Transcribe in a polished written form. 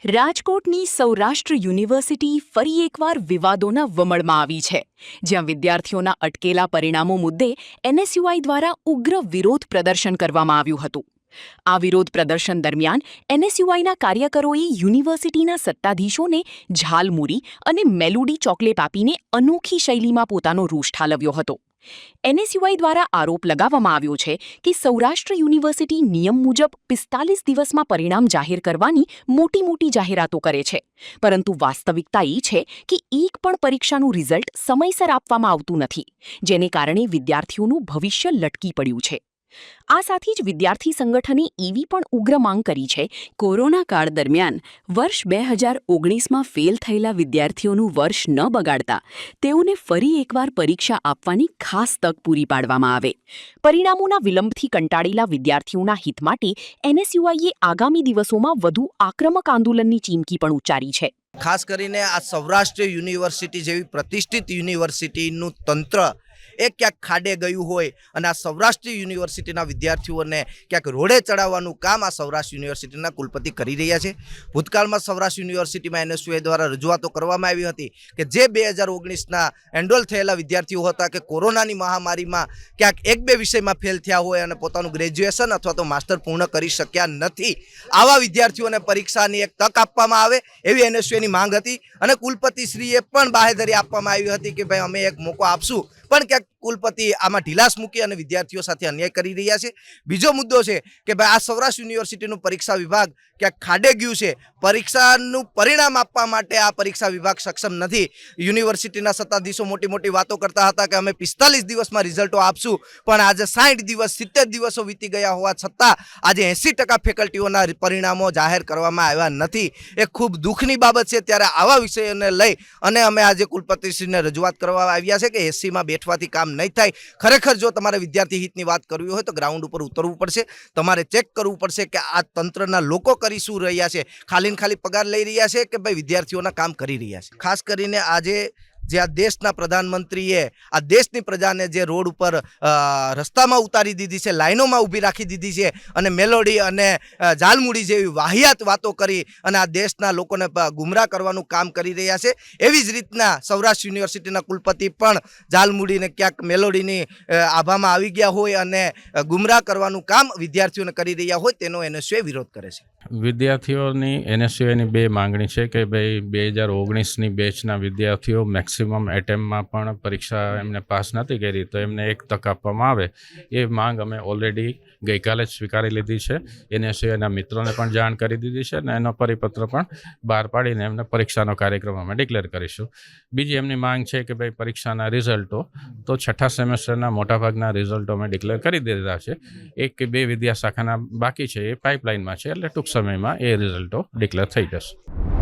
રાજકોટની સૌરાષ્ટ્ર યુનિવર્સિટી ફરી એકવાર વિવાદોના વમળમાં આવી છે, જ્યાં વિદ્યાર્થીઓના અટકેલા પરિણામો મુદ્દે એનએસયુઆઈ દ્વારા ઉગ્ર વિરોધ પ્રદર્શન કરવામાં આવ્યું હતું. આ વિરોધ પ્રદર્શન દરમિયાન એનએસયુઆઈના કાર્યકરોએ યુનિવર્સિટીના સત્તાધીશોને ઝાલમુરી અને મેલુડી ચોકલેટ આપીને અનોખી શૈલીમાં પોતાનો રોષ ઠાલવ્યો હતો. એનએસયુઆઈ દ્વારા આરોપ લગાવવામાં આવ્યો છે કે સૌરાષ્ટ્ર યુનિવર્સિટી નિયમ મુજબ 45 દિવસમાં પરિણામ જાહેર કરવાની મોટી જાહેરાતો કરે છે, પરંતુ વાસ્તવિકતા એ છે કે એક પણ પરીક્ષાનું રિઝલ્ટ સમયસર આપવામાં આવતું નથી, જેને કારણે વિદ્યાર્થીઓનું ભવિષ્ય લટકી પડ્યું છે. આ સાથે જ વિદ્યાર્થી સંગઠને એવી પણ ઉગ્ર માંગ કરી છે કોરોના કાળ દરમિયાન વર્ષ 2019માં ફેલ થયેલા વિદ્યાર્થીઓનું વર્ષ ન બગાડતા તેઓને ફરી એકવાર પરીક્ષા આપવાની ખાસ તક પૂરી પાડવામાં આવે. પરિણામોના વિલંબથી કંટાળેલા વિદ્યાર્થીઓના હિત માટે એનએસયુઆઈએ આગામી દિવસોમાં વધુ આક્રમક આંદોલનની ચીમકી પણ ઉચ્ચારી છે. ખાસ કરીને આ સૌરાષ્ટ્ર યુનિવર્સિટી જેવી પ્રતિષ્ઠિત યુનિવર્સિટીનું તંત્ર ક્યાંક ખાડે ગયું હોય અને આ સૌરાષ્ટ્ર યુનિવર્સિટીના વિદ્યાર્થીઓને ક્યાંક રોડે ચડાવવાનું કામ આ સૌરાષ્ટ્ર યુનિવર્સિટીના કુલપતિ કરી રહ્યા છે. ભૂતકાળમાં સૌરાષ્ટ્ર યુનિવર્સિટીમાં એનએસયુઆઈ દ્વારા રજૂઆતો કરવામાં આવી હતી કે જે 2019ના એનરોલ થયેલા વિદ્યાર્થીઓ હતા કે કોરોનાની મહામારીમાં ક્યાંક એક બે વિષયમાં ફેલ થયા હોય અને પોતાનું ગ્રેજ્યુએશન અથવા તો માસ્ટર પૂર્ણ કરી શક્યા નથી, આવા વિદ્યાર્થીઓને પરીક્ષાની એક તક આપવામાં આવે એવી એનએસયુઆઈની માંગ હતી અને કુલપતિશ્રીએ પણ બાહેધરી આપવામાં આવી હતી કે ભાઈ અમે એક મોકો આપશું, પણ ક્યાંક કુલપતિ આમાં ઢીલાસ મૂકી અને વિદ્યાર્થીઓ સાથે અન્યાય કરી રહ્યા છે. બીજો મુદ્દો છે કે ભાઈ આ સૌરાષ્ટ્ર યુનિવર્સિટીનું પરીક્ષા વિભાગ ક્યાંક ખાડે ગયું છે. પરીક્ષાનું પરિણામ આપવા માટે આ પરીક્ષા વિભાગ સક્ષમ નથી. યુનિવર્સિટીના સત્તાધીશો મોટી વાતો કરતા હતા કે અમે 45 દિવસમાં રિઝલ્ટો આપશું, પણ આજે 60 દિવસ 70 દિવસો વીતી ગયા હોવા છતાં આજે 80% ફેકલ્ટીઓના પરિણામો જાહેર કરવામાં આવ્યા નથી. એ ખૂબ દુઃખની બાબત છે. ત્યારે આવા વિષયોને લઈ અને અમે આજે કુલપતિશ્રીને રજૂઆત કરવા આવ્યા છે કે એસસીમાં બેઠવાથી કામ નહીં થાય. ખરેખર જો તમારે વિદ્યાર્થી હિતની વાત કરવી હોય તો ગ્રાઉન્ડ ઉપર ઉતરવું પડશે. તમારે ચેક કરવું પડશે કે આ તંત્રના લોકો કરી શું રહ્યા છે. ખાલી પગાર લઈ રહ્યા છે કે ભાઈ વિદ્યાર્થીઓના કામ કરી રહ્યા છે. ખાસ કરીને આજે જે આ દેશના પ્રધાનમંત્રીએ આ દેશની પ્રજાને જે રોડ ઉપર રસ્તામાં ઉતારી દીધી છે, લાઈનોમાં ઊભી રાખી દીધી છે અને મેલોડી અને ઝાલમુડી જેવી વાહિયાત વાતો કરી અને આ દેશના લોકોને ગુમરાહ કરવાનું કામ કરી રહ્યા છે. એવી જ રીતના સૌરાષ્ટ્ર યુનિવર્સિટીના કુલપતિ પણ ઝાલમુડીને ક્યાંક મેલોડીની આભામાં આવી ગયા હોય અને ગુમરાહ કરવાનું કામ વિદ્યાર્થીઓને કરી રહ્યા હોય તેનો એનએસયુઆઈ વિરોધ કરે છે. વિદ્યાર્થીઓની એનએસયુઆઈની બે માંગણી છે કે ભાઈ 2019ની બેચના વિદ્યાર્થીઓ મેક્સિમમ એટેમ્પમાં પણ પરીક્ષા એમને પાસ નથી કરી તો એમને એક તક આપવામાં આવે. એ માંગ અમે ઓલરેડી ગઈકાલે જ સ્વીકારી લીધી છે. એનએસયુઆઈના મિત્રોને પણ જાણ કરી દીધી છે અને એનો પરિપત્ર પણ બહાર પાડીને એમને પરીક્ષાનો કાર્યક્રમ અમે ડિક્લેર કરીશું. બીજી એમની માંગ છે કે ભાઈ પરીક્ષાના રિઝલ્ટો તો છઠ્ઠા સેમેસ્ટરના મોટાભાગના રિઝલ્ટો અમે ડિક્લેર કરી દીધા છે. 1 કે 2 વિદ્યાશાખાના બાકી છે, એ પાઇપલાઇનમાં છે, એટલે ટૂંક સમયમાં એ રિઝલ્ટો ડિક્લેર થઈ જશે.